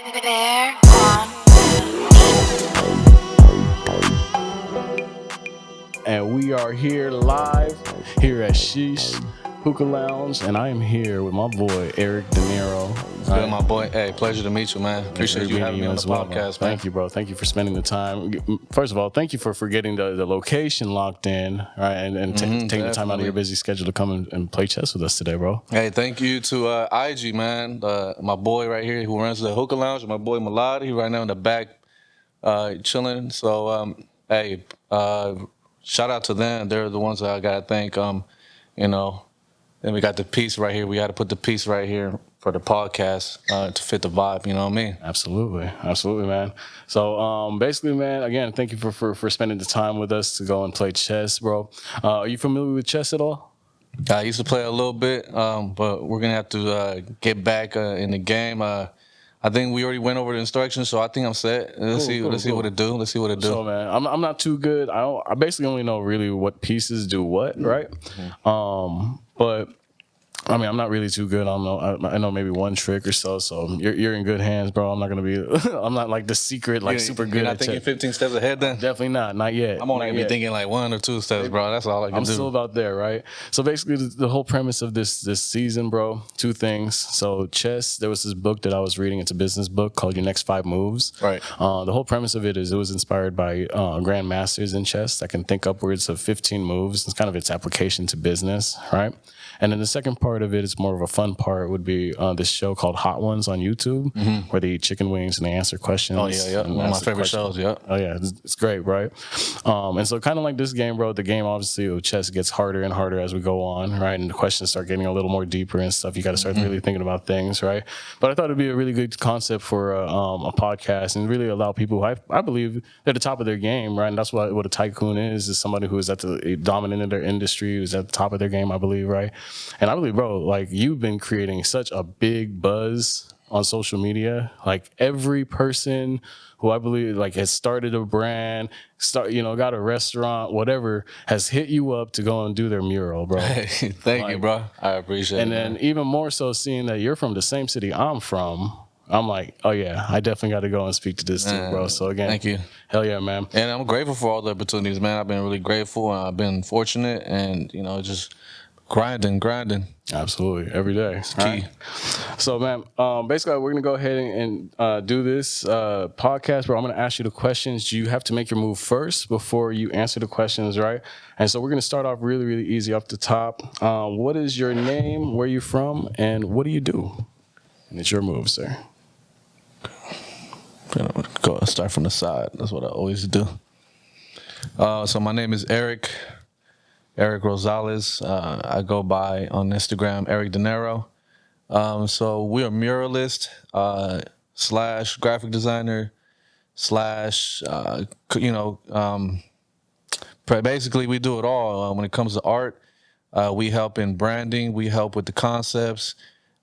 Bear on. And we are here live here at Sheesh Hookah Lounge, and I am here with my boy Eric Dinero. Good, my boy. Hey, pleasure to meet you, man. Appreciate you having me on the podcast, man. Thank you, bro. Thank you for spending the time. First of all, thank you for getting the location locked in, right? And taking the time out of your busy schedule to come and play chess with us today, bro. Hey, thank you to IG, man. My boy right here who runs the Hookah Lounge, my boy Malad. He right now in the back chilling. So, hey, shout out to them. They're the ones that I got to thank. Then we got the piece right here. We got to put the piece right here for the podcast to fit the vibe. You know what I mean? Absolutely, man. So basically, man, again, thank you for spending the time with us to go and play chess, bro. Are you familiar with chess at all? I used to play a little bit, but we're gonna have to get back in the game. I think we already went over the instructions, so I think I'm set. Let's see what it do. Let's see what it do. So, man, I'm not too good. I basically only know really what pieces do what, right? Mm-hmm. But I mean, I'm not really too good. I know maybe one trick or so. So you're in good hands, bro. I'm not gonna be. I'm not like the secret, like super good. You're not thinking 15 steps ahead, then? Definitely not yet. I'm only gonna be thinking like 1 or 2 steps, bro. That's all I can do. I'm still about there, right? So basically, the whole premise of this season, bro, 2 things. So chess. There was this book that I was reading. It's a business book called Your Next 5 Moves. Right. The whole premise of it is it was inspired by grandmasters in chess that can think upwards of 15 moves. It's kind of its application to business, right? And then the second part of it is more of a fun part would be this show called Hot Ones on YouTube, where they eat chicken wings and they answer questions. Oh, yeah. One of my favorite shows, yeah. Oh, yeah. It's great, right? And so kind of like this game, bro, the game obviously of chess gets harder and harder as we go on, right? And the questions start getting a little more deeper and stuff. You got to start really thinking about things, right? But I thought it'd be a really good concept for a podcast and really allow people who I believe they're at the top of their game, right? And that's what a tycoon is somebody who is at the dominant in their industry, who's at the top of their game, I believe, right? And I believe, bro, like you've been creating such a big buzz on social media. Like every person who I believe like has started a brand, got a restaurant, whatever, has hit you up to go and do their mural, bro. Hey, thank you, bro. I appreciate it. And then even more so seeing that you're from the same city I'm from, I'm like, oh yeah, I definitely got to go and speak to this too, bro. So again, thank you. Hell yeah, man. And I'm grateful for all the opportunities, man. I've been really grateful. I've been fortunate and, just grinding. Absolutely. Every day. It's key. Right. So, man, basically, we're going to go ahead and do this podcast, bro. I'm going to ask you the questions. You have to make your move first before you answer the questions, right? And so we're going to start off really, really easy off the top. What is your name, where you from, and what do you do? And it's your move, sir. Go start from the side. That's what I always do. So my name is Eric Rosales. I go by on Instagram, Eric Dinero. So we're a muralist / graphic designer / basically we do it all. When it comes to art, we help in branding. We help with the concepts.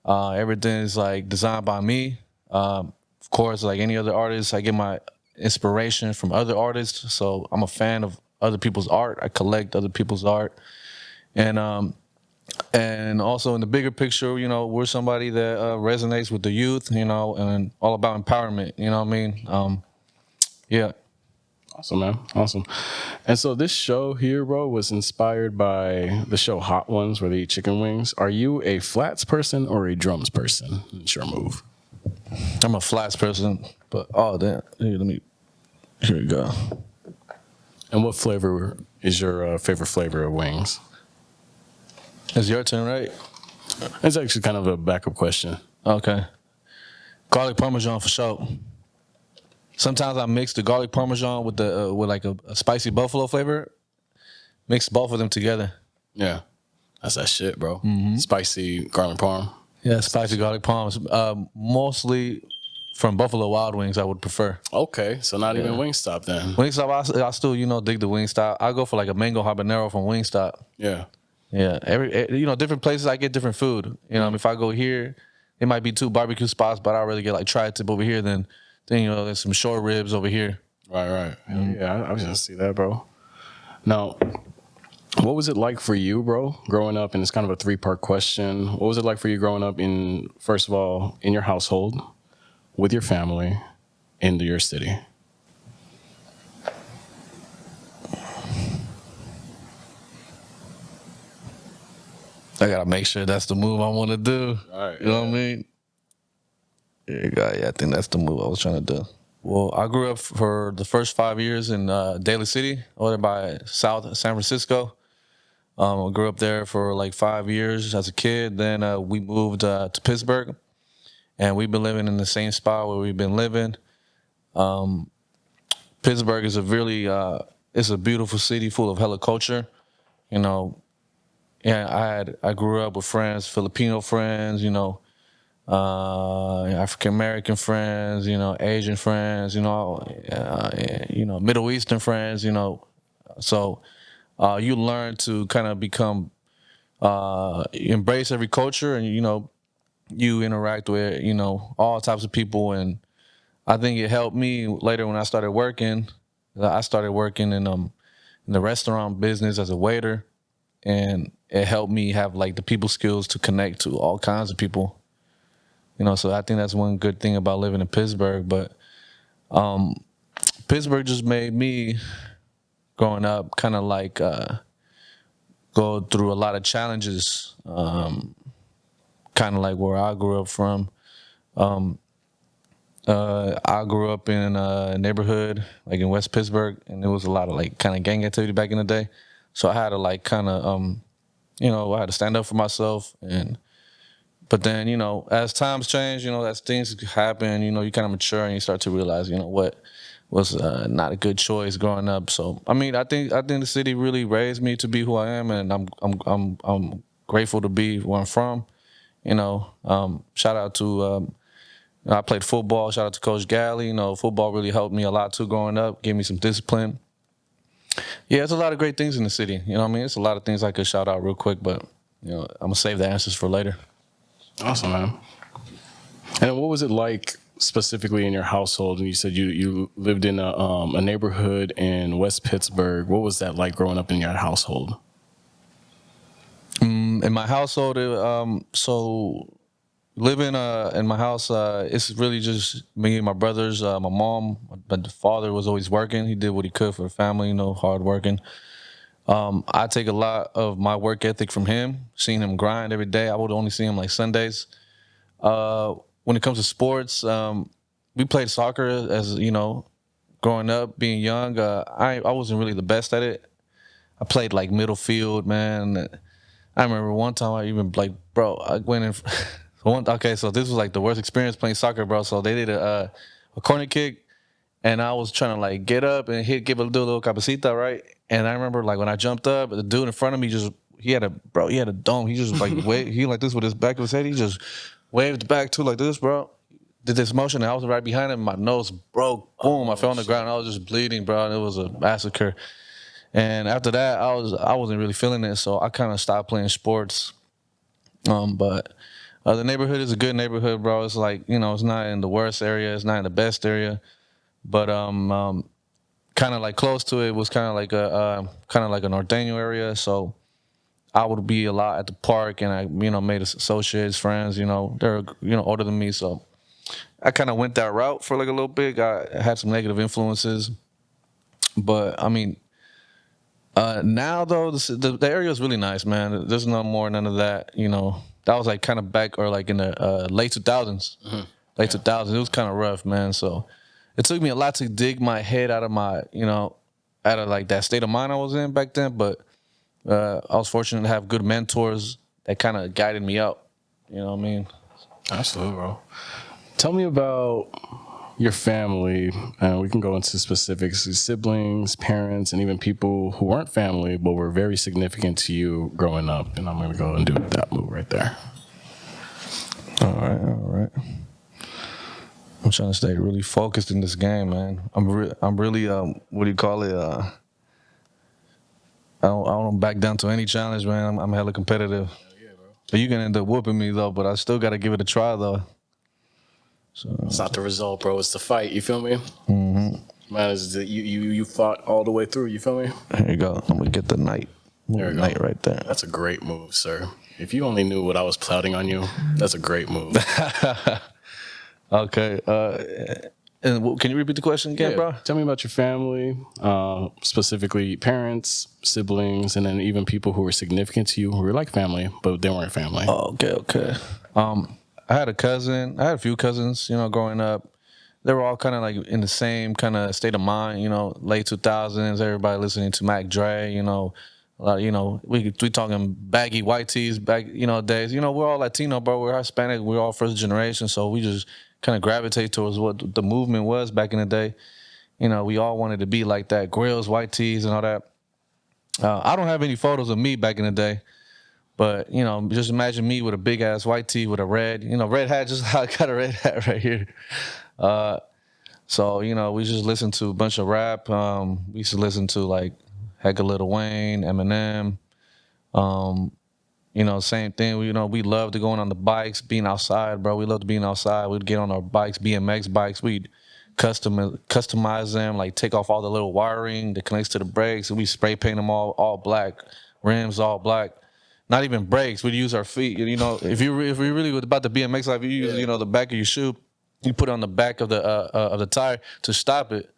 Everything is like designed by me. Of course, like any other artist, I get my inspiration from other artists. So I'm a fan of other people's art. I collect other people's art. And also in the bigger picture, we're somebody that resonates with the youth, and all about empowerment, you know what I mean? Yeah. Awesome, man. Awesome. And so this show here, bro, was inspired by the show Hot Ones, where they eat chicken wings. Are you a flats person or a drums person? It's your move. I'm a flats person, but here we go. And what flavor is your favorite flavor of wings? It's your turn, right? It's actually kind of a backup question. Okay. Garlic Parmesan for sure. Sometimes I mix the garlic Parmesan with like a spicy buffalo flavor. Mix both of them together. Yeah. That's that shit, bro. Mm-hmm. Spicy garlic parm. Yeah, spicy garlic parm. Mostly from Buffalo Wild Wings, I would prefer. Okay, so not even Wingstop then. Wingstop, I still, dig the Wingstop. I go for like a mango habanero from Wingstop. Yeah. Yeah. Different places I get different food. If I go here, it might be 2 barbecue spots, but I'd rather get like tri-tip over here than there's some short ribs over here. Right. Mm-hmm. Yeah, I was gonna see that, bro. Now, what was it like for you, bro, growing up? And it's kind of a 3-part question. What was it like for you growing up first of all, in your household? with your family into your city? I gotta make sure that's the move I want to do. All right, You know what I mean? Yeah, I think that's the move I was trying to do. Well, I grew up for the first 5 years in Daly City, over there by South San Francisco. I grew up there for like 5 years as a kid. Then we moved to Pittsburgh, and we've been living in the same spot where we've been living. Pittsburgh is a really, it's a beautiful city full of hella culture. You know, yeah, I grew up with friends, Filipino friends, African American friends, Asian friends, Middle Eastern friends, So you learn to kind of become, embrace every culture, and you interact with all types of people, and I think it helped me later when I started working. I started working in the restaurant business as a waiter, and it helped me have like the people skills to connect to all kinds of people. So I think that's one good thing about living in Pittsburgh. But Pittsburgh just made me, growing up, kind of like go through a lot of challenges, kind of like where I grew up from. I grew up in a neighborhood like in West Pittsburgh, and there was a lot of like kind of gang activity back in the day. So I had to like kind of, I had to stand up for myself. But then, as times change, as things happen, you kind of mature and you start to realize, what was not a good choice growing up. So, I mean, I think the city really raised me to be who I am, and I'm grateful to be where I'm from. Shout out to, I played football. Shout out to Coach Galley. Football really helped me a lot too growing up, gave me some discipline. Yeah, it's a lot of great things in the city. You know what I mean? It's a lot of things I could shout out real quick, but, I'm going to save the answers for later. Awesome, man. And what was it like specifically in your household? And you said you lived in a neighborhood in West Pittsburgh. What was that like growing up in your household? In my household, so living in my house, it's really just me and my brothers, my mom. But the father was always working. He did what he could for the family, hard working. I take a lot of my work ethic from him, seeing him grind every day. I would only see him like Sundays. When it comes to sports, we played soccer as, growing up, being young. I wasn't really the best at it. I played like middle field, man. I remember one time I even like, bro, I went in. Okay, so this was like the worst experience playing soccer, bro. So they did a corner kick, and I was trying to like get up and do a little cabecita, right? And I remember like when I jumped up, the dude in front of me he had a dome. He just like he like this with his back of his head. He just waved back to like this, bro. Did this motion, and I was right behind him. My nose broke. Boom! I fell on the ground. I was just bleeding, bro. And it was a massacre. And after that, I wasn't really feeling it, so I kind of stopped playing sports. But the neighborhood is a good neighborhood, bro. It's like it's not in the worst area. It's not in the best area, but kind of like close to it was kind of like a Norteño area. So I would be a lot at the park, and I made associates, friends. They're older than me, so I kind of went that route for like a little bit. I had some negative influences, but I mean, now though the area is really nice, man. There's none of that. That was like kind of back or like in the late 2000s. Mm-hmm. Late 2000s. It was kind of rough, man. So it took me a lot to dig my head out of out of like that state of mind I was in back then. But I was fortunate to have good mentors that kind of guided me out. You know what I mean? Absolutely, bro. Tell me about your family, and we can go into specifics, siblings, parents, and even people who weren't family but were very significant to you growing up. And I'm going to go and do that move right there. All right. I'm trying to stay really focused in this game, man. I'm really what do you call it? I don't back down to any challenge, man. I'm hella competitive. Yeah, bro. But you can end up whooping me though, but I still got to give it a try though. So it's not the result, bro. It's the fight. You feel me? Mm-hmm. Man, you fought all the way through. You feel me? Here you go. I'm gonna get the knight. There you go. Knight right there. That's a great move, sir. If you only knew what I was plotting on you, that's a great move. Okay. And can you repeat the question again, bro? Tell me about your family, specifically parents, siblings, and then even people who were significant to you who were like family, but they weren't family. Oh, okay. I had a cousin. I had a few cousins, growing up. They were all kind of like in the same kind of state of mind, late 2000s, everybody listening to Mac Dre, we talking baggy white tees back, days. We're all Latino, bro. We're Hispanic. We're all first generation. So we just kind of gravitate towards what the movement was back in the day. We all wanted to be like that. Grills, white tees, and all that. I don't have any photos of me back in the day. But, just imagine me with a big ass white tee with a red, red hat, just how I got a red hat right here. So, we just listened to a bunch of rap. We used to listen to like heck of Lil Wayne, Eminem. Same thing. We loved going on the bikes, being outside, bro. We loved being outside. We'd get on our bikes, BMX bikes. We'd customize them, like take off all the little wiring that connects to the brakes, and we spray paint them all black, rims all black. Not even brakes. We'd use our feet. If we really was about the BMX life, you use the back of your shoe. You put it on the back of the tire to stop it.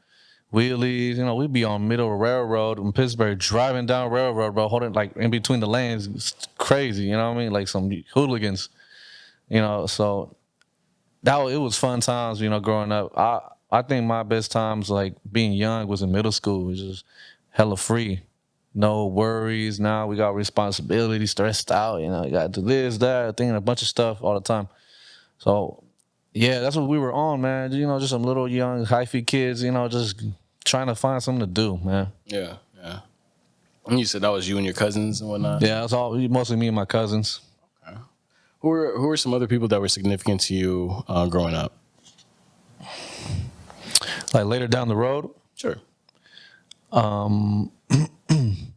Wheelies. We'd be on middle of railroad in Pittsburgh, driving down railroad, bro, holding like in between the lanes. It's crazy. You know what I mean? Like some hooligans. So it was fun times. Growing up. I think my best times like being young was in middle school. It was just hella free. No worries. Now we got responsibility, stressed out. You got to do this, that, thinking a bunch of stuff all the time. So, yeah, that's what we were on, man. Just some little young hyphy kids. Just trying to find something to do, man. Yeah. And you said that was you and your cousins and whatnot. Yeah, it was all mostly me and my cousins. Okay. Who were some other people that were significant to you growing up? Like later down the road. Sure.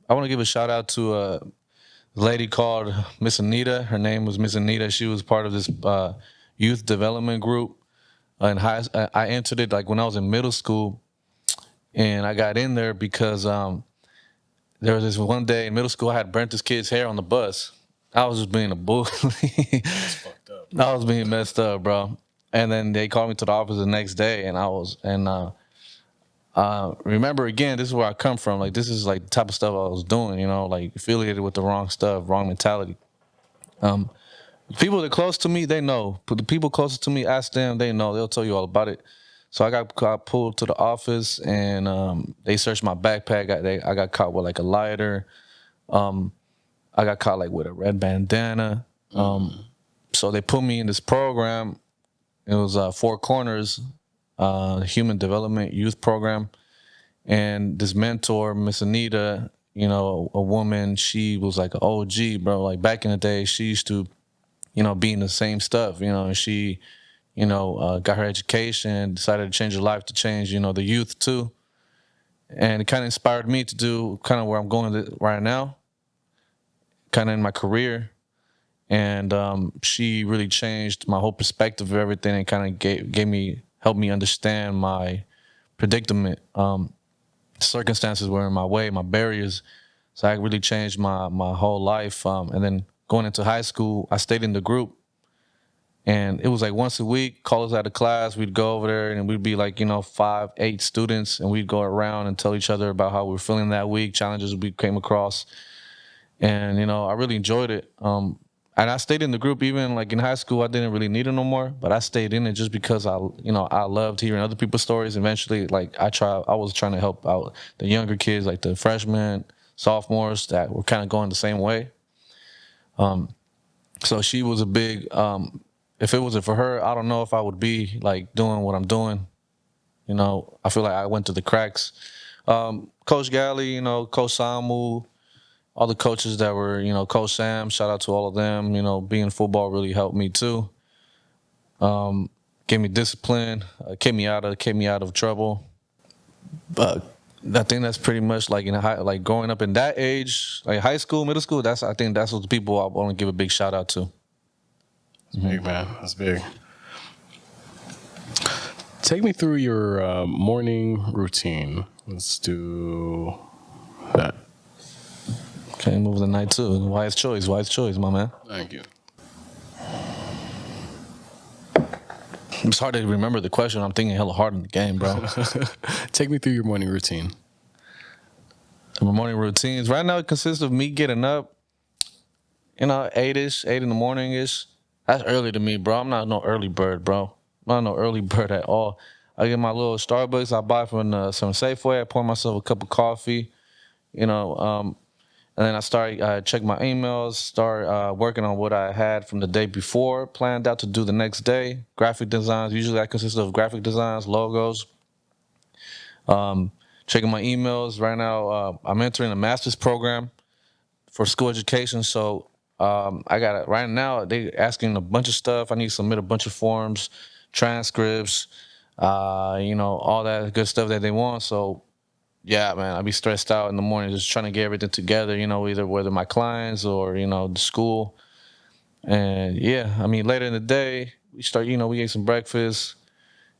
I want to give a shout out to a lady called Miss Anita. Her name was Miss Anita. She was part of this youth development group. I entered it like when I was in middle school, and I got in there because there was this one day in middle school I had burnt this kid's hair on the bus. I was just being a bully. That's fucked up. I was being messed up, bro. And then they called me to the office the next day, remember again, this is where I come from. Like this is like the type of stuff I was doing, like affiliated with the wrong stuff, wrong mentality. People that are close to me, they know. But the people closest to me, ask them, they know. They'll tell you all about it. So I got pulled to the office, and they searched my backpack. I got caught with like a lighter. I got caught like with a red bandana. So they put me in this program. It was Four Corners, Human Development Youth Program. And this mentor, Miss Anita, a woman, she was like an OG, bro. Like back in the day, she used to, be in the same stuff, and she, got her education, decided to change her life to change, the youth too. And it kind of inspired me to do kind of where I'm going right now, kind of in my career. And she really changed my whole perspective of everything and kind of helped me understand my predicament. Circumstances were in my way, my barriers. So I really changed my whole life. And then going into high school, I stayed in the group. And it was like once a week, call us out of class, we'd go over there and we'd be like, 5, 8 students, and we'd go around and tell each other about how we were feeling that week, challenges we came across. And, I really enjoyed it. And I stayed in the group even like in high school. I didn't really need it no more, but I stayed in it just because I loved hearing other people's stories. Eventually, like I was trying to help out the younger kids, like the freshmen, sophomores that were kind of going the same way. So she was a big. If it wasn't for her, I don't know if I would be like doing what I'm doing. I feel like I went through the cracks. Coach Galley, Coach Samu. All the coaches that were, Coach Sam, shout out to all of them. Being in football really helped me too. Gave me discipline, kept me out of trouble. But I think that's pretty much like like growing up in that age, like high school, middle school. I think that's what the people I want to give a big shout out to. That's big, man. That's big. Take me through your morning routine. Let's do that. Okay, move the night too. Wise choice, my man. Thank you. It's hard to remember the question. I'm thinking hella hard in the game, bro. Take me through your morning routine. My morning routines right now, it consists of me getting up, 8 in the morning-ish. That's early to me, bro. I'm not no early bird, bro. I'm not no early bird at all. I get my little Starbucks I buy from some Safeway. I pour myself a cup of coffee, and then I start check my emails, start working on what I had from the day before, planned out to do the next day. Graphic designs, usually that consists of graphic designs, logos. Checking my emails. Right now, I'm entering a master's program for school education. So I got it right now. They asking a bunch of stuff. I need to submit a bunch of forms, transcripts, all that good stuff that they want. So yeah, man, I be stressed out in the morning just trying to get everything together, either whether my clients or, the school. And yeah, I mean, later in the day, we start, we ate some breakfast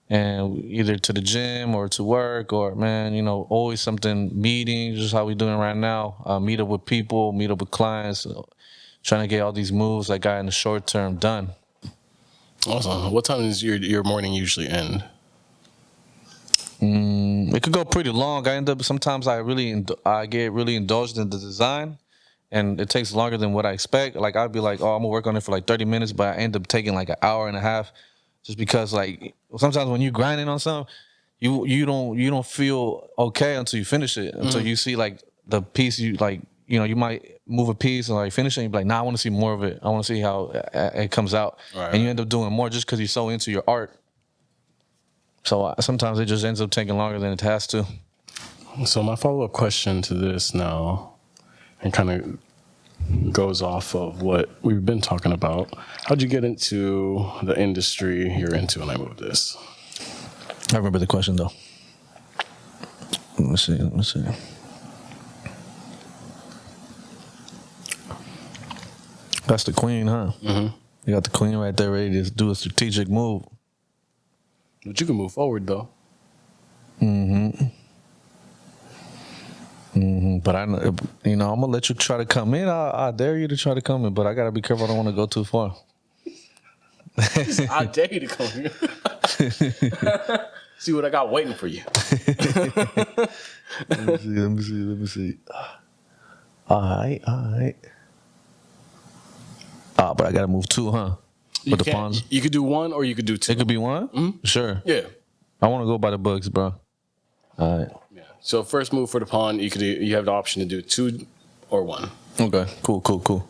and either to the gym or to work or, man, always something, meetings, just how we doing right now. Meet up with people, meet up with clients, trying to get all these moves I got in the short term done. Awesome. What time does your morning usually end? It could go pretty long. Sometimes I get really indulged in the design, and it takes longer than what I expect. Like I'd be like, oh, I'm gonna work on it for like 30 minutes, but I end up taking like an hour and a half, just because like sometimes when you grinding on something, you don't feel okay until you finish it, until you see like the piece you might move a piece and like finish it and you're like, nah, I want to see more of it. I want to see how it comes out, Right. and you end up doing more just because you're so into your art. So sometimes it just ends up taking longer than it has to. So my follow-up question to this now, and kind of goes off of what we've been talking about. How'd you get into the industry you're into? And I moved this. I remember the question though. Let me see. That's the queen, huh? Mm-hmm. You got the queen right there ready to do a strategic move. But you can move forward though. But I'm gonna let you try to come in. I dare you to try to come in, but I gotta be careful. I don't want to go too far. I dare you to come here. See what I got waiting for you. Let me see. All right. But I gotta move two, huh? You could do one or you could do two. It could be one? Mm-hmm. Sure. Yeah. I want to go by the books, bro. All right. Yeah. So first move for the pawn, you have the option to do two or one. Okay. Cool.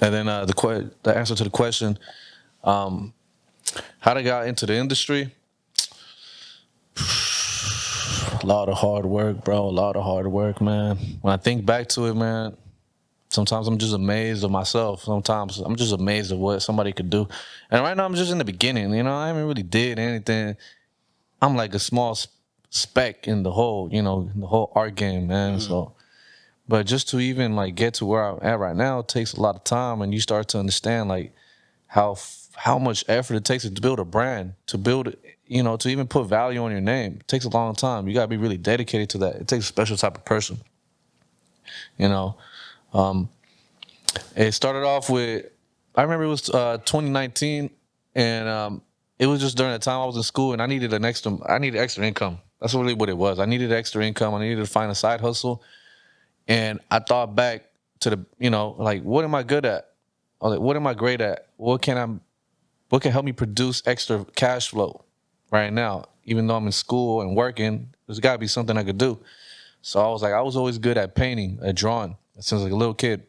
And then the answer to the question, how I got into the industry. A lot of hard work, bro. A lot of hard work, man. When I think back to it, man, sometimes I'm just amazed of myself. Sometimes I'm just amazed of what somebody could do. And right now I'm just in the beginning, I haven't really did anything. I'm like a small speck in the whole, in the whole art game, man. So, but just to even like get to where I'm at right now, it takes a lot of time, and you start to understand like how much effort it takes to build a brand, to build, to even put value on your name. It takes a long time. You gotta be really dedicated to that. It takes a special type of person, It started off with, I remember it was 2019, and it was just during the time I was in school, and I needed extra income. That's really what it was. I needed extra income. I needed to find a side hustle, and I thought back to the, like, what am I good at? Or like, what am I great at? What can help me produce extra cash flow right now? Even though I'm in school and working, there's got to be something I could do. So I was always good at painting, at drawing since like a little kid.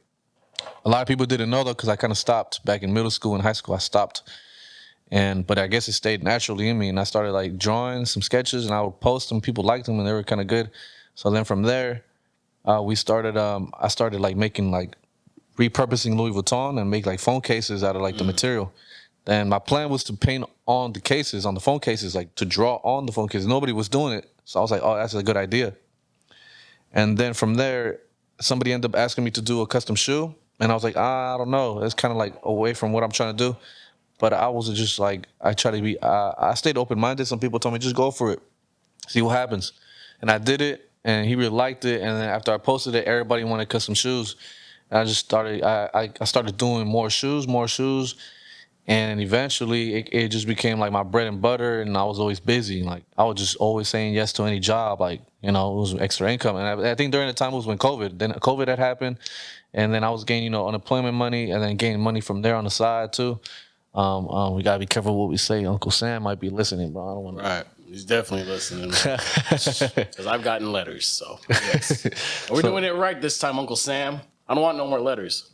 A lot of people didn't know though, because I kind of stopped back in middle school and high school. I stopped, but I guess it stayed naturally in me, and I started like drawing some sketches, and I would post them. People liked them, and they were kind of good. So then from there, I started like making like repurposing Louis Vuitton and make like phone cases out of like the material. And my plan was to paint on the cases, on the phone cases, like to draw on the phone cases. Nobody was doing it, so I was like, oh, that's a good idea. And then from there, somebody ended up asking me to do a custom shoe. And I was like, I don't know. It's kind of like away from what I'm trying to do. But I was just like, I stayed open-minded. Some people told me, just go for it. See what happens. And I did it, and he really liked it. And then after I posted it, everybody wanted custom shoes. And I just started, I started doing more shoes. And eventually it just became like my bread and butter, and I was always busy. Like I was just always saying yes to any job, like, you know, it was extra income. And I think during the time it was when COVID had happened, and then I was getting, you know, unemployment money, and then getting money from there on the side too. We gotta be careful what we say. Uncle Sam might be listening, bro. I don't want to. Right. He's definitely listening. Because I've gotten letters, so yes. We're doing it right this time, Uncle Sam. I don't want no more letters.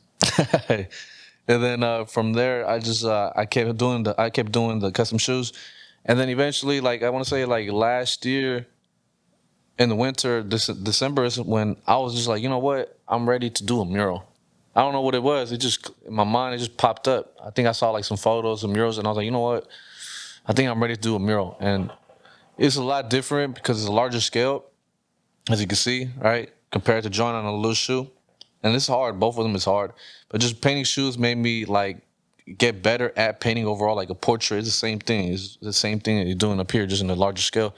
And then from there, I kept doing the custom shoes, and then eventually, like I want to say, like last year in the winter, December is when I was just like, you know what, I'm ready to do a mural. I don't know what it was. It just in my mind, it just popped up. I think I saw like some photos of murals, and I was like, you know what, I think I'm ready to do a mural, and it's a lot different because it's a larger scale, as you can see, right, compared to drawing on a little shoe. And it's hard. Both of them is hard. But just painting shoes made me like get better at painting overall. Like a portrait is the same thing. It's the same thing that you're doing up here, just in a larger scale.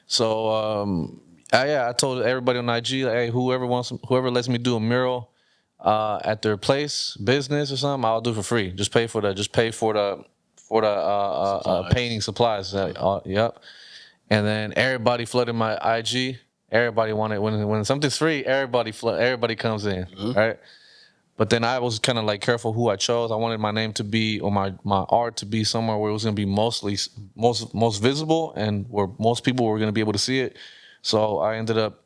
So I told everybody on IG, like, hey, whoever lets me do a mural at their place, business or something, I'll do for free. Just pay for the painting supplies. Yep. And then everybody flooded my IG. Everybody wanted when something's free. Everybody comes in, right? But then I was kind of like careful who I chose. I wanted my name to be, or my art to be somewhere where it was going to be most visible, and where most people were going to be able to see it. So I ended up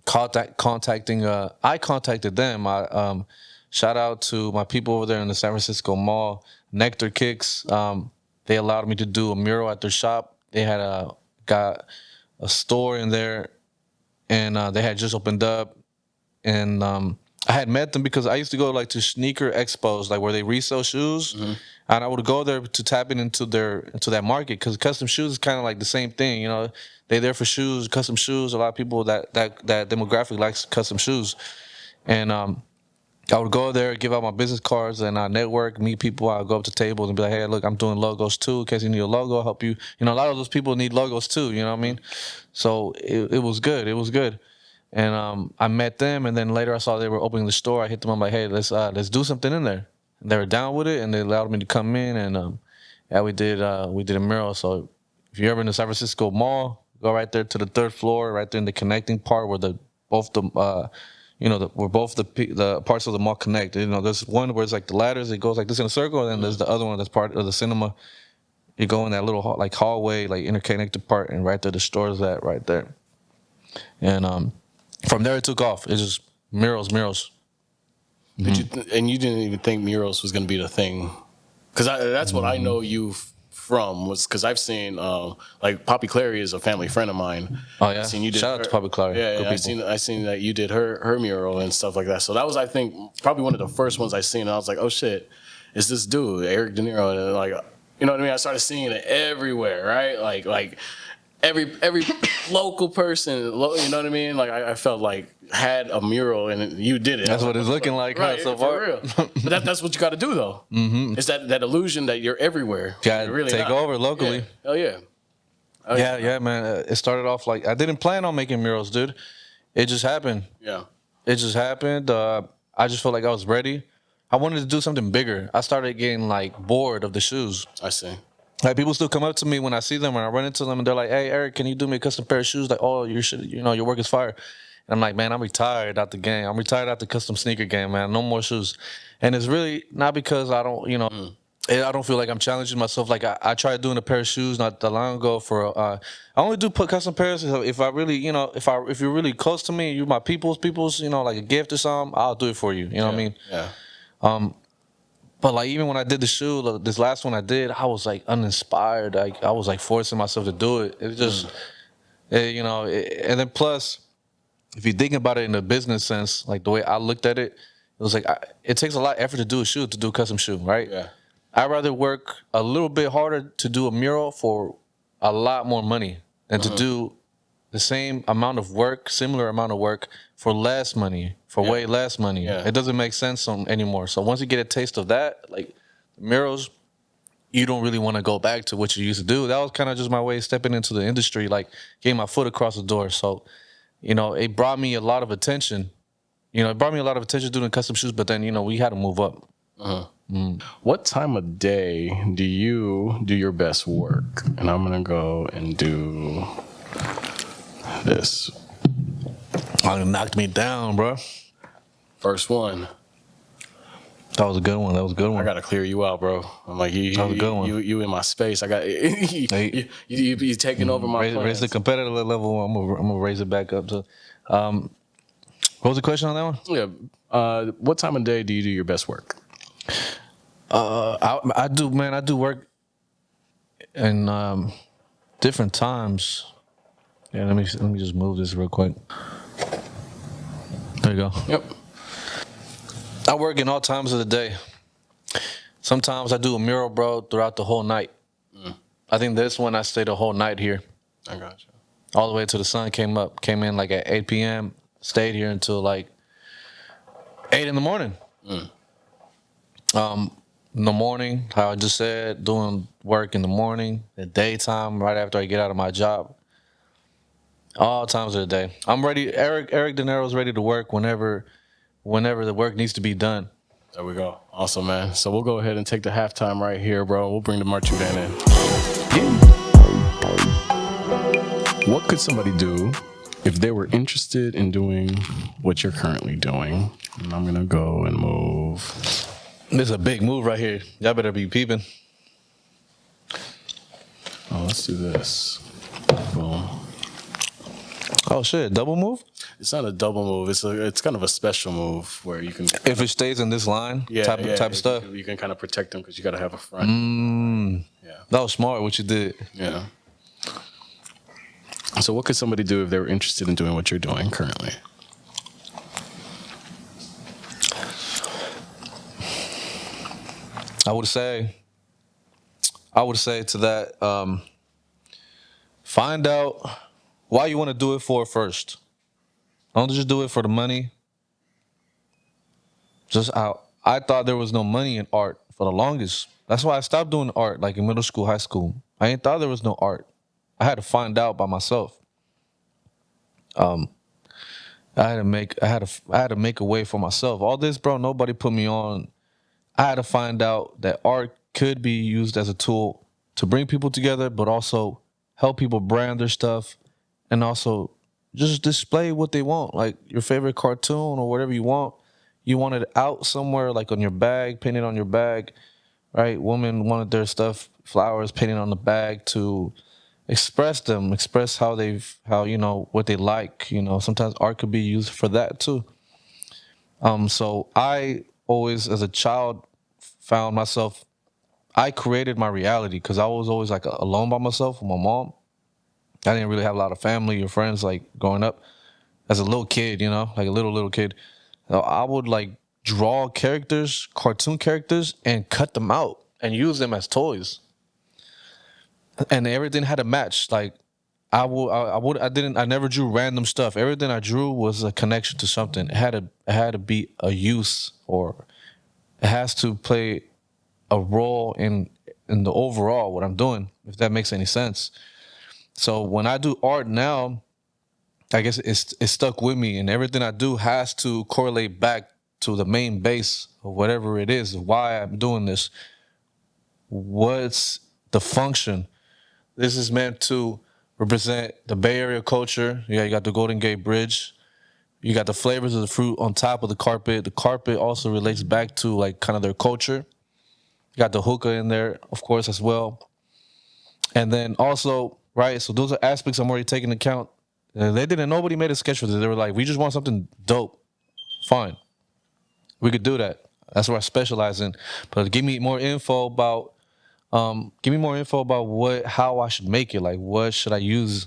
contacting. I contacted them. Shout out to my people over there in the San Francisco Mall, Nectar Kicks. They allowed me to do a mural at their shop. They had got a store in there, and they had just opened up, and I had met them because I used to go like to sneaker expos, like where they resell shoes, and I would go there to tap into that market, because custom shoes is kind of like the same thing, you know. They're there for shoes, custom shoes. A lot of people that demographic likes custom shoes, and I would go there, give out my business cards, and I network, meet people. I'll go up to tables and be like, hey, look, I'm doing logos too. In case you need a logo, I'll help you. You know, a lot of those people need logos too, you know what I mean? So it was good. It was good. And I met them, and then later I saw they were opening the store. I hit them up like, hey, let's do something in there. And they were down with it, and they allowed me to come in, and yeah, we did a mural. So if you're ever in the San Francisco Mall, go right there to the third floor, right there in the connecting part where where both the parts of the mall connect. You know, there's one where it's like the ladders, it goes like this in a circle, and then there's the other one that's part of the cinema. You go in that little like hallway, like interconnected part, and right there the store is at right there. And from there it took off. It's just murals. Did you didn't even think murals was going to be the thing? Because that's what I know you from, was because I've seen like Poppy Clary is a family friend of mine. Oh yeah, Seen you did shout out to Poppy Clary. Yeah, I seen that you did her mural and stuff like that. So that was, I think, probably one of the first ones I seen. And I was like, oh shit, it's this dude Eric Dinero, and like, you know what I mean? I started seeing it everywhere, right? Like every local person, you know what I mean? Like I felt like had a mural, and you did it. That's what it's looking like, right, so for far. real. But that's what you got to do, though. It's that illusion that you're everywhere. Gotta You're really take not. over locally. Yeah. Hell yeah. Yeah, man. It started off like I didn't plan on making murals, dude. It just happened. Yeah. It just happened. I just felt like I was ready. I wanted to do something bigger. I started getting like bored of the shoes. I see. Like people still come up to me when I see them, when I run into them, and they're like, "Hey, Eric, can you do me a custom pair of shoes?" Like, "Oh, your work is fire." And I'm like, "Man, I'm retired out the game. I'm retired out the custom sneaker game, man. No more shoes." And it's really not because I don't, I don't feel like I'm challenging myself. Like I tried doing a pair of shoes not that long ago for. I only do put custom pairs if I really, if you're really close to me, you're my people's, like a gift or something. I'll do it for you. You know what I mean? Yeah. But like even when I did the shoe, this last one I did, I was like uninspired. Like I was like forcing myself to do it. It just, and then plus, if you think about it in a business sense, like the way I looked at it, it was like it takes a lot of effort to do a shoe, to do a custom shoe, right? Yeah. I'd rather work a little bit harder to do a mural for a lot more money than to do the same amount of work, similar amount of work for less money, way less money. Yeah. It doesn't make sense anymore. So once you get a taste of that, like murals, you don't really want to go back to what you used to do. That was kind of just my way of stepping into the industry, like getting my foot across the door. So, it brought me a lot of attention. It brought me a lot of attention doing custom shoes, but then, we had to move up. What time of day do you do your best work? And I'm gonna go and do this. Oh, it knocked me down, bro. First one. That was a good one. I gotta clear you out, bro. I'm like, That was a good one. you in my space. I got you taking over my plans. Raise the competitive level. I'm gonna raise it back up to. What was the question on that one? Yeah. What time of day do you do your best work? I do work in different times. Yeah, let me just move this real quick. There you go. Yep. I work in all times of the day. Sometimes I do a mural, bro, throughout the whole night. I think this one I stayed the whole night here. I got you. All the way till the sun came up. Came in like at 8 p.m. Stayed here until like 8 in the morning. In the morning, how I just said, doing work in the morning, the daytime, right after I get out of my job. All times of the day. I'm ready. Eric Dinero is ready to work whenever the work needs to be done. There we go. Awesome, man. So we'll go ahead and take the halftime right here, bro. We'll bring the marching band in. What could somebody do if they were interested in doing what you're currently doing? And I'm gonna go and move. This is a big move right here. Y'all better be peeping. Oh, let's do this. Boom. Oh shit, double move? It's not a double move. It's kind of a special move where you can. If it stays in this line, type of stuff. You can kind of protect them because you got to have a front. Yeah. That was smart what you did. Yeah. So what could somebody do if they were interested in doing what you're doing currently? I would say to that, find out why you want to do it for first. Don't just do it for the money. I thought there was no money in art for the longest. That's why I stopped doing art, like in middle school, high school. I ain't thought there was no art. I had to find out by myself. I had to make a way for myself. All this, bro, nobody put me on. I had to find out that art could be used as a tool to bring people together, but also help people brand their stuff and also just display what they want, like your favorite cartoon or whatever you want. You want it out somewhere, like on your bag, painted on your bag, right? Women wanted their stuff, flowers painted on the bag to express how what they like. Sometimes art could be used for that too. So I always, as a child, found myself, I created my reality because I was always like alone by myself with my mom. I didn't really have a lot of family or friends like growing up as a little kid, like a little kid. So I would like draw characters, cartoon characters, and cut them out and use them as toys. And everything had a match. Like I never drew random stuff. Everything I drew was a connection to something. It had to be a use, or it has to play a role in the overall what I'm doing, if that makes any sense. So when I do art now, I guess it's stuck with me, and everything I do has to correlate back to the main base of whatever it is, why I'm doing this. What's the function? This is meant to represent the Bay Area culture. Yeah, you got the Golden Gate Bridge. You got the flavors of the fruit on top of the carpet. The carpet also relates back to like kind of their culture. You got the hookah in there, of course, as well. And then also, right, so those are aspects I'm already taking into account. Nobody made a sketch for this. They were like, we just want something dope. Fine. We could do that. That's what I specialize in. But give me more info about how I should make it. Like, what should I use?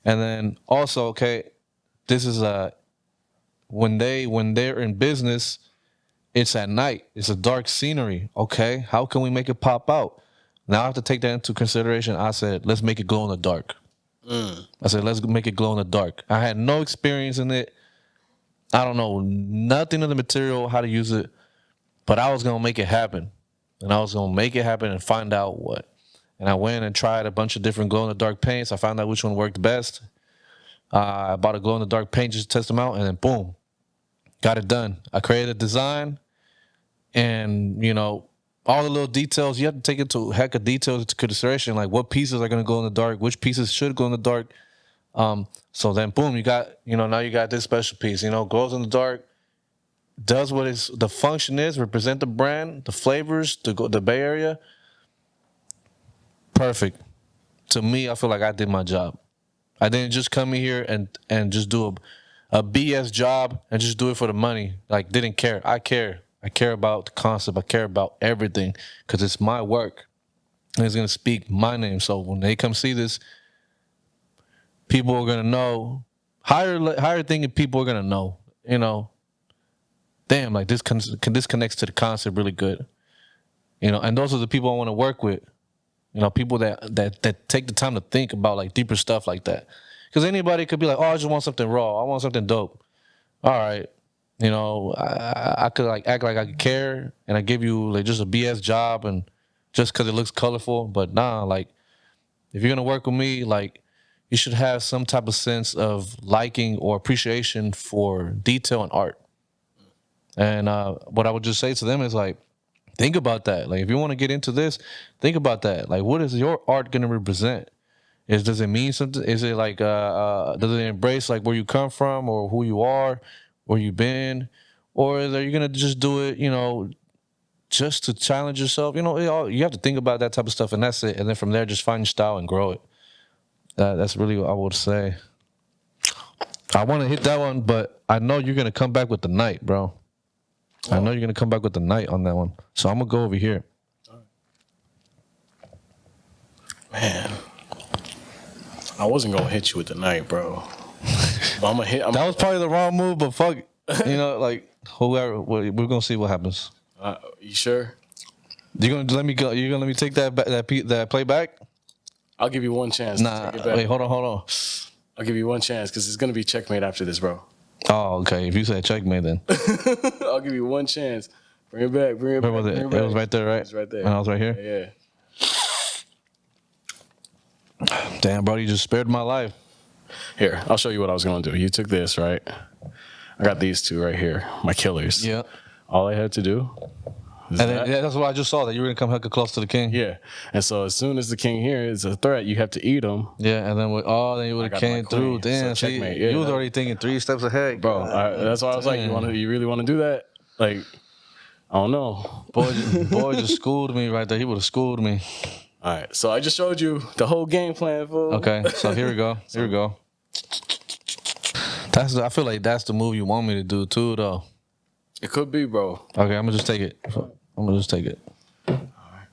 And then also, okay, this is when they're in business, it's at night. It's a dark scenery. Okay, how can we make it pop out? Now I have to take that into consideration. I said, let's make it glow in the dark. I said, let's make it glow in the dark. I had no experience in it. I don't know nothing of the material, how to use it, but I was going to make it happen. And I was going to make it happen and find out what. And I went and tried a bunch of different glow-in-the-dark paints. I found out which one worked best. I bought a glow-in-the-dark paint just to test them out, and then boom, got it done. I created a design, And, you know, all the little details, you have to take into heck of details into consideration, like what pieces are going to go in the dark, which pieces should go in the dark. So then, boom, you got, you know, now you got this special piece, you know, glows in the dark, does what is the function is, represent the brand, the flavors, the Bay Area. Perfect. To me, I feel like I did my job. I didn't just come in here and just do a BS job and just do it for the money. Like, didn't care. I care. I care about the concept. I care about everything because it's my work and it's going to speak my name. So when they come see this, people are going to know. Higher thinking people are going to know, you know, damn, like this connects to the concept really good. You know, and those are the people I want to work with. You know, people that take the time to think about like deeper stuff like that. Because anybody could be like, oh, I just want something raw. I want something dope. All right. You know, I could like act like I could care and I give you like just a BS job and just because it looks colorful. But nah, like if you're going to work with me, like you should have some type of sense of liking or appreciation for detail and art. And what I would just say to them is like, think about that. Like, if you want to get into this, think about that. Like, what is your art going to represent? Does it mean something? Is it like, does it embrace like where you come from or who you are, where you've been? Or are you going to just do it, you know, just to challenge yourself? You know, you have to think about that type of stuff and that's it. And then from there, just find your style and grow it. That's really what I would say. I want to hit that one, but I know you're going to come back with the night, bro. I know you're going to come back with the night on that one. So I'm going to go over here. Man, I wasn't going to hit you with the night, bro. But I'm going to hit. That was probably the wrong move, but fuck it. You know, like, whoever, we're going to see what happens. You sure? You're going to let me go? You're going to let me take that play back? I'll give you one chance. Nah, wait, hold on. I'll give you one chance because it's going to be checkmate after this, bro. Oh, okay. If you said checkmate, then. I'll give you one chance. Bring it back. Bring it Where back. was it? It It was right there, right? It's right there. And I was right here? Yeah. Damn, bro, you just spared my life. Here, I'll show you what I was going to do. You took this, right? I got these two right here, my killers. Yeah. All I had to do is And then, yeah, that's what I just saw, that you were going to come hecka close to the king. Yeah. And so as soon as the king here is a threat, you have to eat him. Yeah, and then then you would have came through. Damn, so checkmate. Yeah, you was already thinking 3 steps ahead. Bro, that's why I was like, you really want to do that? Like, I don't know. Boy just schooled me right there. He would have schooled me. All right, so I just showed you the whole game plan, fool. Okay, so here we go. Here we go. I feel like that's the move you want me to do too, though. It could be, bro. Okay, I'm gonna just take it. All right.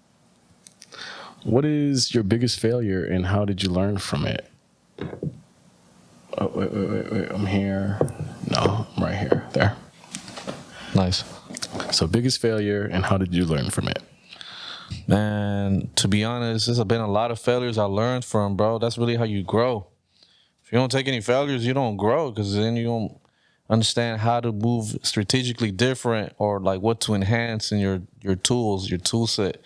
What is your biggest failure and how did you learn from it? Oh, wait. I'm here. No, I'm right here. There. Nice. So biggest failure and how did you learn from it? Man, to be honest, there's been a lot of failures I learned from, bro. That's really how you grow. If you don't take any failures, you don't grow because then you don't understand how to move strategically different or like what to enhance in your tools, your tool set.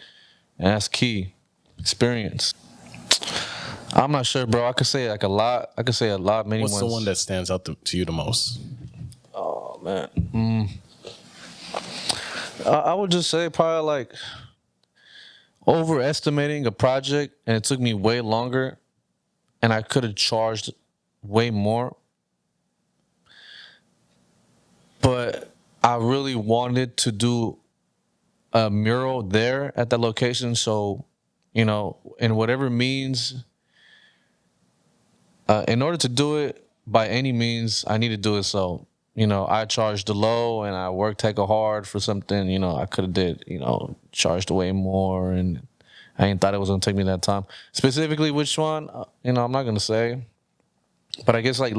And that's key. Experience. I'm not sure, bro. I could say like a lot. I could say a lot, many What's ones. the one that stands out to you the most? Oh, man. I would just say probably like overestimating a project and it took me way longer and I could have charged way more. But I really wanted to do a mural there at that location. So, you know, in whatever means, in order to do it by any means, I need to do it. So, you know, I charged the low and I worked hecka hard for something, you know, I could have did, you know, charged way more and I ain't thought it was going to take me that time. Specifically, which one, you know, I'm not going to say. But I guess like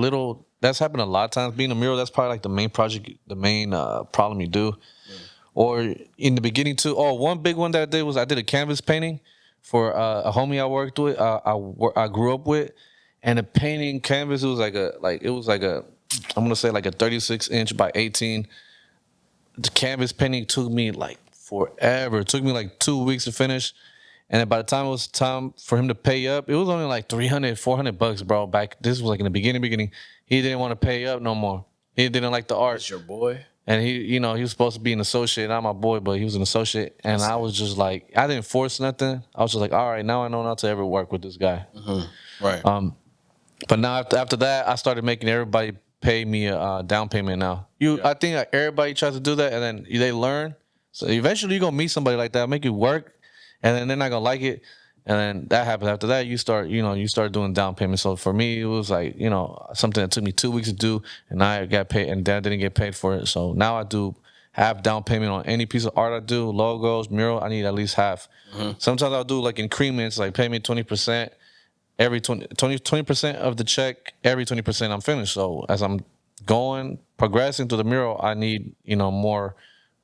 that's happened a lot of times. Being a mural, that's probably like the main project, the main problem you do. Yeah. Or in the beginning too. Oh, one big one that I did was I did a canvas painting for a homie I worked with. I grew up with, and the painting canvas, it was like I'm gonna say like a 36-inch by 18. The canvas painting took me like forever. It took me like 2 weeks to finish. And by the time it was time for him to pay up, it was only like $300-$400, bro. This was like in the beginning. He didn't want to pay up no more. He didn't like the art. It's your boy? And he was supposed to be an associate, not my boy, but he was an associate. And I was just like, I didn't force nothing. I was just like, all right, now I know not to ever work with this guy. Right. But now after that, I started making everybody pay me a down payment now. I think like everybody tries to do that, and then they learn. So eventually you're going to meet somebody like that, make it work, and then they're not going to like it. And then that happens. After that, you start doing down payment. So for me, it was like, something that took me 2 weeks to do, and I got paid, and I didn't get paid for it. So now I do half down payment on any piece of art I do, logos, mural. I need at least half. Sometimes I'll do like increments, like pay me 20%. Every 20% of the check, every 20% I'm finished. So as I'm progressing to the mural, I need, more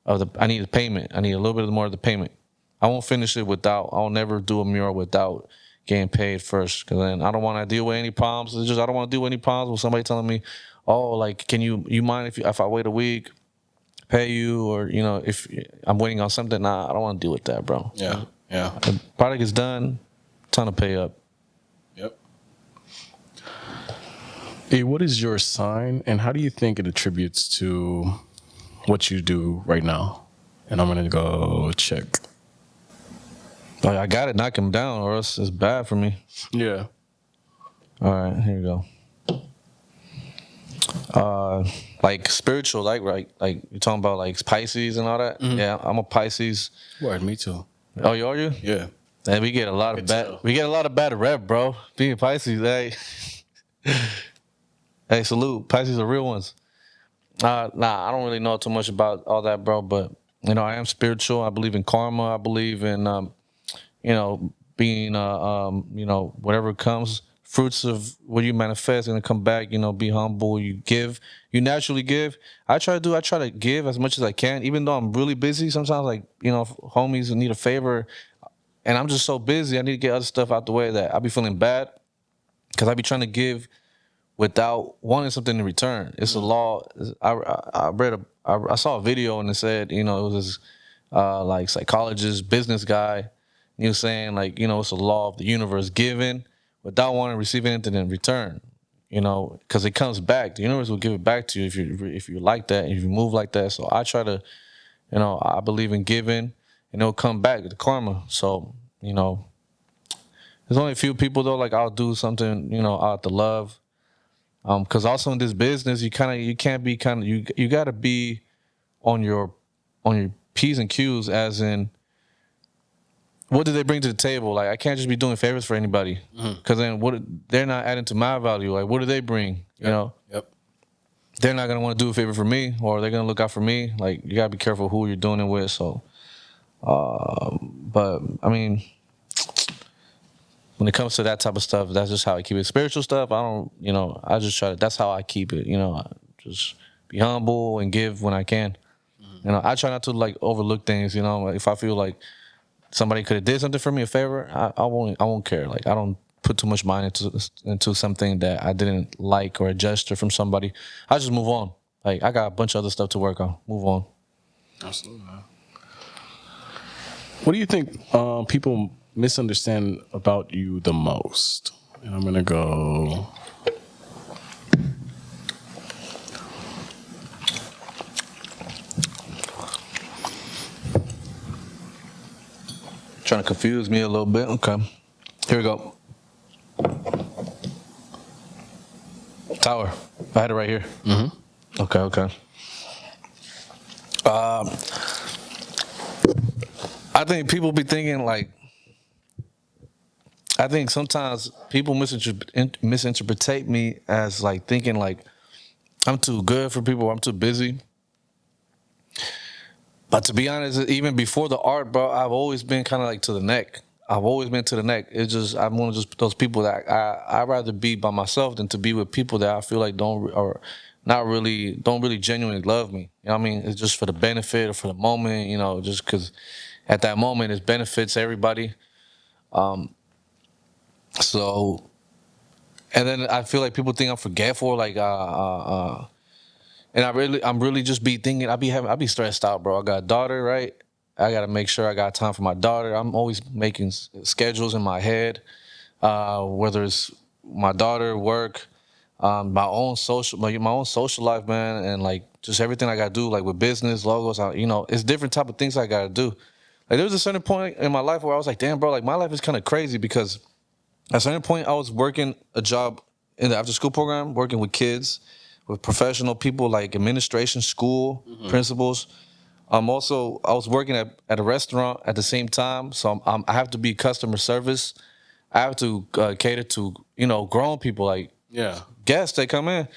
I need a payment. I need a little bit more of the payment. I won't finish it I'll never do a mural without getting paid first. Cause then I don't want to deal with any problems. It's just, I don't want to deal with any problems with somebody telling me, oh, like, can you mind if I wait a week, pay you, or, if I'm waiting on something. Nah, I don't want to deal with that, bro. Yeah. Yeah. The product is done. Time to pay up. Yep. Hey, what is your sign, and how do you think it attributes to what you do right now? And I'm gonna go check. Oh, I got it. Knock him down, or else it's bad for me. Yeah. All right, here you go. Like spiritual, like you're talking about like Pisces and all that. Yeah, I'm a Pisces. Word, me too. Oh, you are you? Yeah. And we get a lot of bad. We get a lot of bad rep, bro. Being Pisces, hey, hey, salute. Pisces are real ones. Nah, I don't really know too much about all that, bro. But I am spiritual. I believe in karma. I believe in being whatever comes, fruits of what you manifest gonna come back. Be humble. You give. You naturally give. I try to give as much as I can, even though I'm really busy. Sometimes, like homies need a favor, and I'm just so busy. I need to get other stuff out the way that I be feeling bad because I be trying to give without wanting something in return. It's a law. I saw a video and it said, it was this like psychologist, business guy. He was saying like, it's a law of the universe, giving without wanting to receive anything in return. Because it comes back. The universe will give it back to you if you like that, if you move like that. So I try to, I believe in giving, and it'll come back, the karma. So, there's only a few people though. Like I'll do something, out the love. Because also in this business, you can't be you got to be on your P's and Q's, as in what do they bring to the table? Like I can't just be doing favors for anybody, because then they're not adding to my value. Like what do they bring? Yep. They're not gonna want to do a favor for me, or they're gonna look out for me. Like you gotta be careful who you're doing it with. So, but I mean, when it comes to that type of stuff, that's just how I keep it. Spiritual stuff, I don't, I just try to, that's how I keep it, just be humble and give when I can. I try not to like overlook things, if I feel like somebody could have did something for me, a favor, I won't care. Like I don't put too much mind into something that I didn't like, or a gesture from somebody. I just move on. Like I got a bunch of other stuff to work on. Move on. Absolutely. What do you think people misunderstand about you the most? And I'm gonna go. Trying to confuse me a little bit. Okay, here we go. Tower. I had it right here. Mm-hmm. Okay. I think people be thinking like, I think sometimes people misinterpret me as like thinking like I'm too good for people, I'm too busy. But to be honest, even before the art, bro, I've always been kind of like to the neck. I've always been to the neck. It's just, I'm one of just those people that I'd rather be by myself than to be with people that I feel like don't really genuinely love me. You know what I mean? It's just for the benefit or for the moment, just because at that moment it benefits everybody. So, and then I feel like people think I'm forgetful, like, and I'm really just be thinking, I be stressed out, bro. I got a daughter, right? I got to make sure I got time for my daughter. I'm always making schedules in my head, whether it's my daughter, work, my own social, like my own social life, man, and like just everything I gotta do, like with business logos. It's different type of things I gotta do. Like there was a certain point in my life where I was like, damn, bro, like my life is kind of crazy because at a certain point I was working a job in the after school program, working with kids, with professional people like administration, school, principals. Also, I was working at a restaurant at the same time, so I have to be customer service. I have to cater to grown people like Yeah. guests. They come in,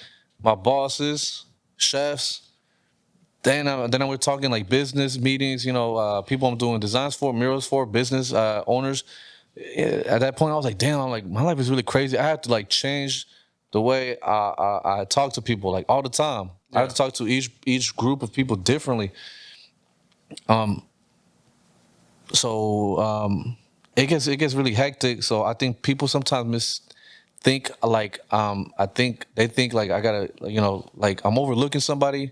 my bosses, chefs. Then we're talking like business meetings. People I'm doing designs for, murals for, business owners. At that point, I was like, damn, I'm like my life is really crazy. I have to like change the way I talk to people like all the time. I have to talk to each group of people differently. So it gets really hectic. So I think people sometimes think like I think they think like I gotta like I'm overlooking somebody,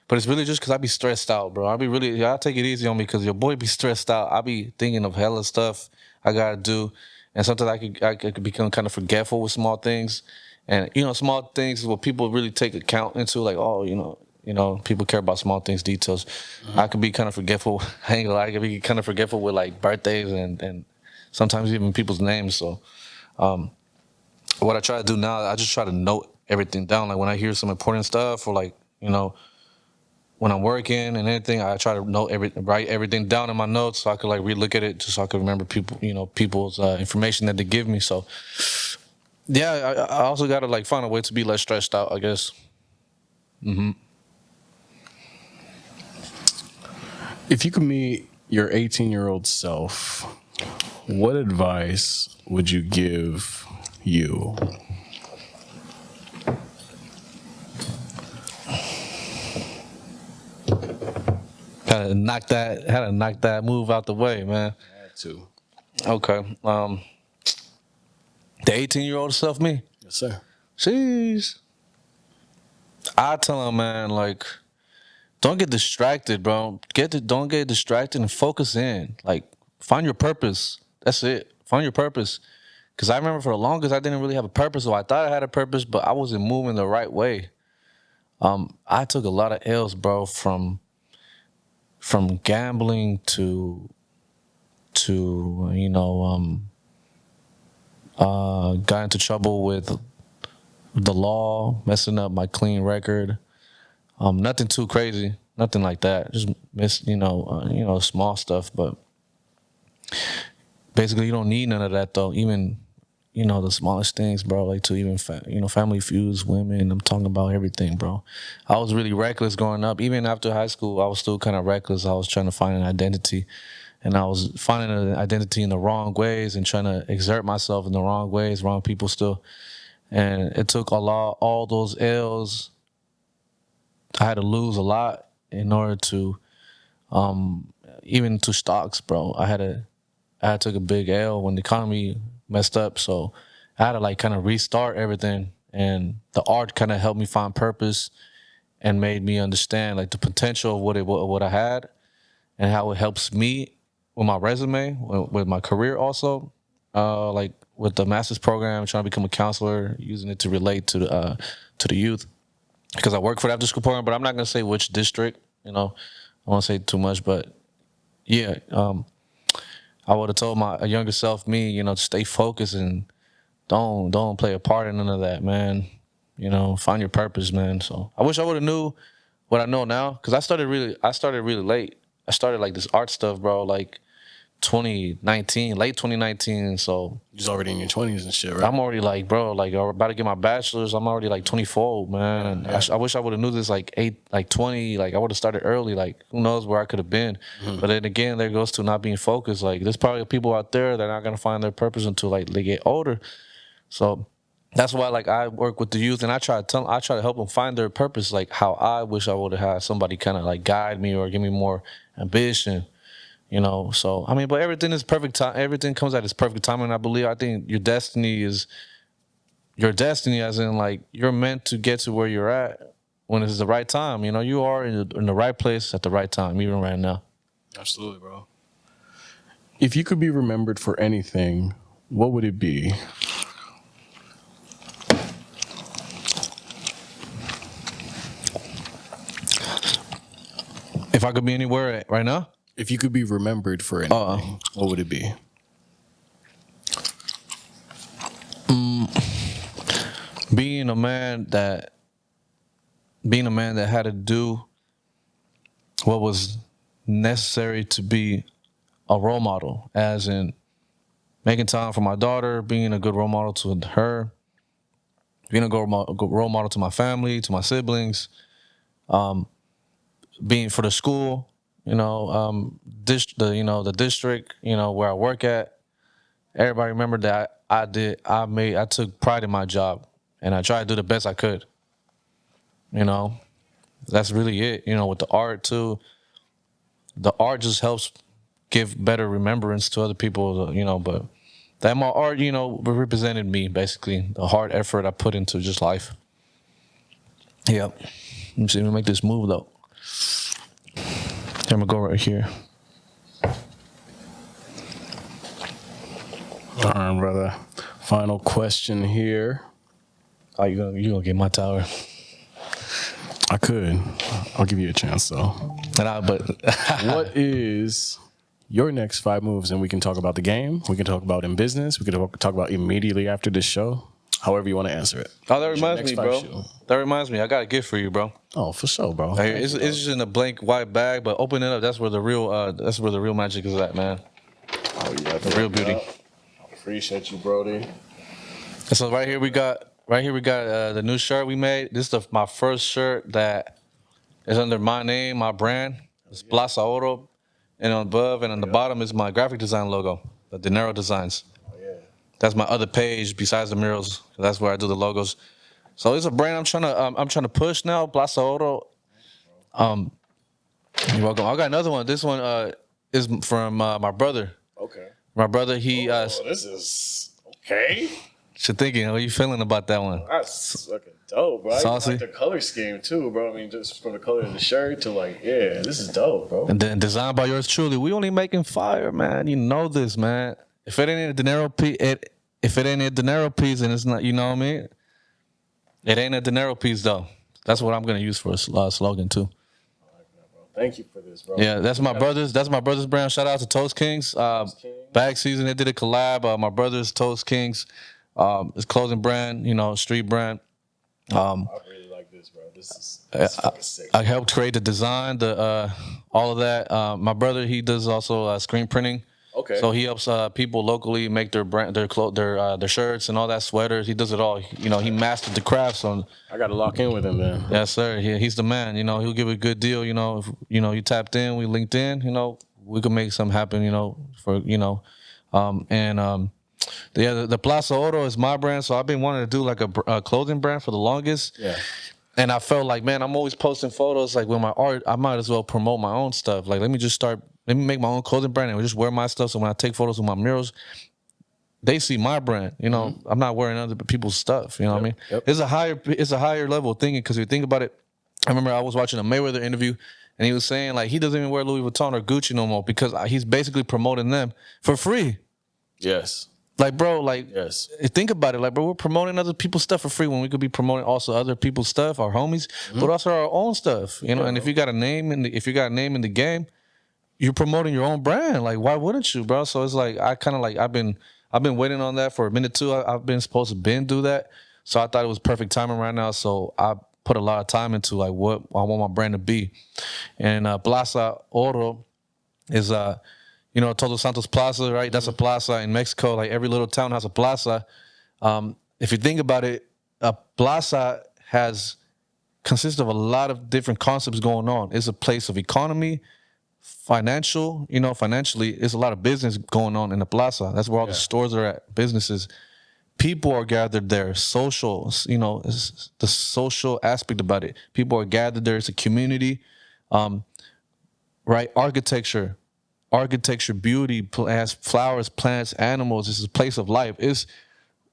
but it's really just because I be stressed out, bro. Y'all take it easy on me because your boy be stressed out. I be thinking of hella stuff I gotta do, and sometimes I could become kind of forgetful with small things, and small things is what people really take account into, like oh people care about small things, details. I could be kind of forgetful. I ain't gonna lie, I could be kind of forgetful with like birthdays and sometimes even people's names. So what I try to do now, I just try to note everything down. Like when I hear some important stuff or like, when I'm working and anything, I try to write everything down in my notes so I could like relook at it just so I could remember people's information that they give me. So yeah, I also got to like find a way to be less stressed out, I guess. If you could meet your 18-year-old self, what advice would you give you? Had to knock that move out the way, man. Had to. Okay. The 18-year-old self me. Yes, sir. Sheesh. I tell him, man, like, don't get distracted, bro. Don't get distracted and focus in. Like, find your purpose. That's it. Find your purpose. Because I remember for the longest, I didn't really have a purpose. So I thought I had a purpose, but I wasn't moving the right way. I took a lot of L's, bro, from gambling to got into trouble with the law, messing up my clean record. Nothing too crazy, nothing like that. Just small stuff. But basically, you don't need none of that though. Even the smallest things, bro. Like to even family feuds, women. I'm talking about everything, bro. I was really reckless growing up. Even after high school, I was still kind of reckless. I was trying to find an identity. And I was finding an identity in the wrong ways and trying to exert myself in the wrong ways, wrong people still. And it took all those L's. I had to lose a lot in order to, even to stocks, bro. I took a big L when the economy messed up. So I had to like kind of restart everything. And the art kind of helped me find purpose and made me understand like the potential of what I had and how it helps me with my resume, with my career also, like with the master's program, trying to become a counselor, using it to relate to the youth. Because I work for the after school program, but I'm not gonna say which district. I won't say too much, but yeah, I would have told my younger self, me, to stay focused and don't play a part in none of that, man. Find your purpose, man. So I wish I would have knew what I know now, because I started really late. I started like this art stuff, bro, like 2019, late 2019. So You're already in your 20s and shit, right? I'm already like, bro, like about to get my bachelor's. I'm already like 24, man. And Yeah. I wish I would have knew this like 20. Like I would have started early. Like who knows where I could have been. But then again, there goes to not being focused. Like there's probably people out there that are not gonna find their purpose until like they get older. So that's why like I work with the youth and I try to help them find their purpose. Like how I wish I would have had somebody kind of like guide me or give me more ambition. So I mean, but everything is perfect time. Everything comes at its perfect time, and I think your destiny is your destiny, as in like you're meant to get to where you're at when it's the right time. You are in the right place at the right time, even right now. Absolutely, bro. If you could be remembered for anything, what would it be? If I could be anywhere right now? If you could be remembered for anything, what would it be? Being a man that had to do what was necessary to be a role model, as in making time for my daughter, being a good role model to her, being a good role model to my family, to my siblings, being for the school, the district, where I work at. Everybody remembered that I took pride in my job, and I tried to do the best I could. That's really it. With the art too, the art just helps give better remembrance to other people, but that my art, represented me, basically, the hard effort I put into just life. Yep. Let me see, let me make this move though. I'm gonna go right here. All right, brother. Final question here. Oh, you gonna get my tower? I could. I'll give you a chance though. But What is your next 5 moves? And we can talk about the game. We can talk about in business. We can talk about immediately after this show. However you want to answer it. Oh, that reminds me, bro. That reminds me. I got a gift for you, bro. Oh, for sure, bro. It's just in a blank white bag, but open it up. That's where the real magic is at, man. Oh yeah, The real beauty. Appreciate you, Brody. So right here we got the new shirt we made. This is my first shirt that is under my name, my brand. It's Plaza Oro, and on above and on the bottom is my graphic design logo, the Dinero Designs. Oh yeah. That's my other page besides the murals. That's where I do the logos. So it's a brand I'm trying to push now, Plaza Oro. You're welcome. I got another one. This one is from my brother. Okay. My brother, he this is okay. should thinking, how are you feeling about that one? That's fucking dope, bro. Saucy. I like the color scheme too, bro. I mean, just from the color of the shirt to this is dope, bro. And then designed by yours truly. We only making fire, man. You know this, man. If it ain't a Dinero piece, if it ain't a Dinero piece, and it's not, you know what I mean? It ain't a Dinero piece though. That's what I'm gonna use for a slogan too. Thank you for this, bro. Yeah, that's my brother's. That's my brother's brand. Shout out to Toast Kings. Bag season, they did a collab. My brother's Toast Kings. It's clothing brand, street brand. I really like this, bro. This is fucking sick. I helped create the design, all of that. My brother, he does also screen printing. Okay. So he helps people locally make their brand, their shirts and all that, sweaters. He does it all. He mastered the craft. So I got to lock in with him, man. yes, sir. He's the man. He'll give a good deal. If you tapped in, we linked in. We could make something happen. The Plaza Oro is my brand. So I've been wanting to do like a clothing brand for the longest. Yeah. And I felt like, man, I'm always posting photos. Like with my art, I might as well promote my own stuff. Like, let me make my own clothing brand and just wear my stuff. So when I take photos of my murals, they see my brand. I'm not wearing other people's stuff. You know what I mean? Yep. It's a higher level of thinking, because if you think about it, I remember I was watching a Mayweather interview and he was saying like he doesn't even wear Louis Vuitton or Gucci no more because he's basically promoting them for free. Yes. Like, bro, like, Yes. think about it. Like, bro, we're promoting other people's stuff for free when we could be promoting also other people's stuff, our homies, but also our own stuff. And if you got a name in the game, you're promoting your own brand. Like, why wouldn't you, bro? So it's like I've been waiting on that for a minute too. I've been supposed to do that, so I thought it was perfect timing right now. So I put a lot of time into like what I want my brand to be, and Plaza Oro is Todos Santos Plaza, right? That's a plaza in Mexico. Like every little town has a plaza. If you think about it, a plaza consists of a lot of different concepts going on. It's a place of economy, financially, there's a lot of business going on in the plaza. That's where all the stores are at, businesses. People are gathered there, social, it's the social aspect about it. People are gathered there. It's a community, right? Architecture, beauty, plants, flowers, plants, animals. This is a place of life. It's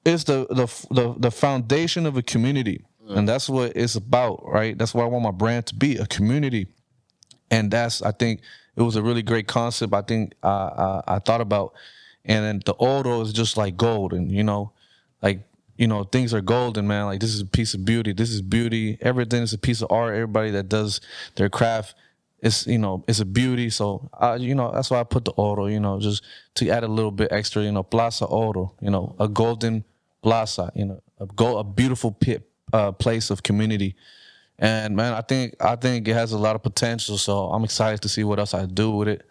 the foundation of a community. And that's what it's about, right? That's what I want my brand to be, a community. And I think it was a really great concept. I think I thought about, and then the oro is just like gold, and things are golden, man. Like, this is a piece of beauty. This is beauty. Everything is a piece of art. Everybody that does their craft it's it's a beauty. So that's why I put the oro, just to add a little bit extra, plaza oro, a golden plaza, a beautiful place of community. And man, I think it has a lot of potential. So I'm excited to see what else I do with it.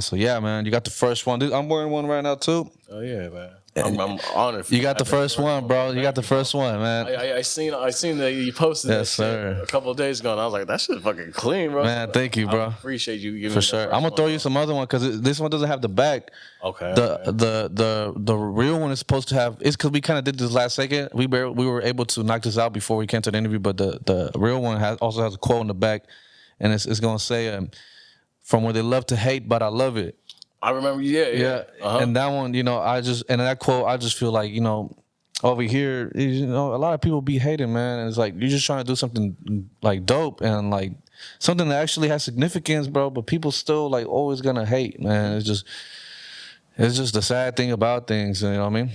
So yeah, man, you got the first one. I'm wearing one right now too. Oh yeah, man. I'm honored. You got the first one, bro. You got the first one, man. I seen that you posted that shit a couple of days ago, and I was like, that shit's fucking clean, bro. Man, thank you, bro. I appreciate you giving for me sure. that I'm gonna throw you one. some other one because this one doesn't have the back. Okay. The real one is supposed to have. It's because we kind of did this last second. We were able to knock this out before we came to the interview, but the real one also has a quote in the back, and it's gonna say, "From where they love to hate, but I love it." I remember, yeah. And that one, and that quote, I just feel like, over here, a lot of people be hating, man. And it's like, you're just trying to do something like dope and like something that actually has significance, bro. But people still like always gonna hate, man. It's just the sad thing about things, you know what I mean?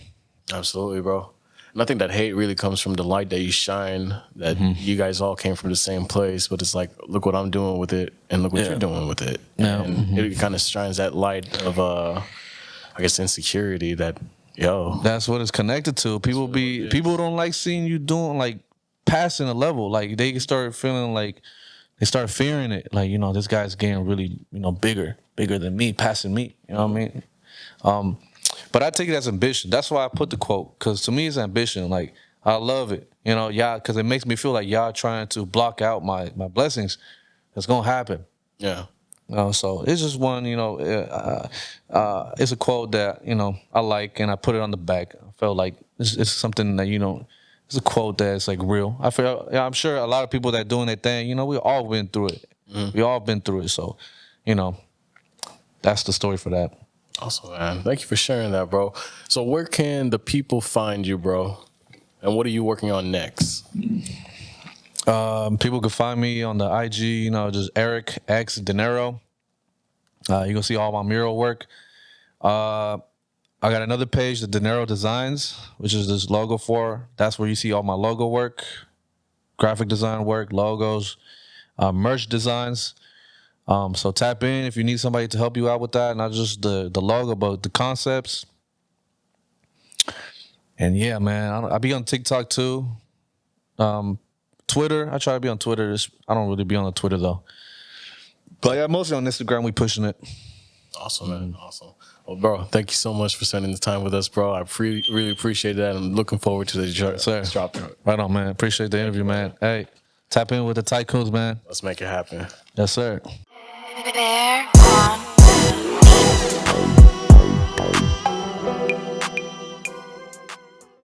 Absolutely, bro. And I think that hate really comes from the light that you shine, that you guys all came from the same place, but it's like, look what I'm doing with it, and look what you're doing with it. Yeah. And it kind of shines that light of, I guess, insecurity that, That's what it's connected to. People don't like seeing you doing, like, passing a level. Like, they start feeling like, they start fearing it. Like, this guy's getting really, bigger than me, passing me. You know what I mean? But I take it as ambition. That's why I put the quote, because to me it's ambition. Like, I love it, y'all, because it makes me feel like y'all trying to block out my blessings. It's gonna happen. Yeah. So it's just one, it's a quote that I like, and I put it on the back. I felt like it's something that it's a quote that's like real. I'm sure a lot of people that are doing their thing, we all been through it. We all been through it. So, that's the story for that. Awesome, man. Thank you for sharing that, bro. So where can the people find you, bro? And what are you working on next? People can find me on the IG, just Eric X Dinero. You can see all my mural work. I got another page, the Dinero Designs, which is this logo for. That's where you see all my logo work, graphic design work, logos, merch designs. So tap in if you need somebody to help you out with that, not just the logo, but the concepts. And yeah, man, I be on TikTok too. Twitter, I try to be on Twitter. I don't really be on the Twitter though. But yeah, mostly on Instagram, we pushing it. Awesome, man. Awesome. Well, bro, thank you so much for spending the time with us, bro. I really appreciate that. I'm looking forward to the drop. Right on, man. Appreciate the interview, man. Hey, tap in with the Tycoons, man. Let's make it happen. Yes, sir. Bear on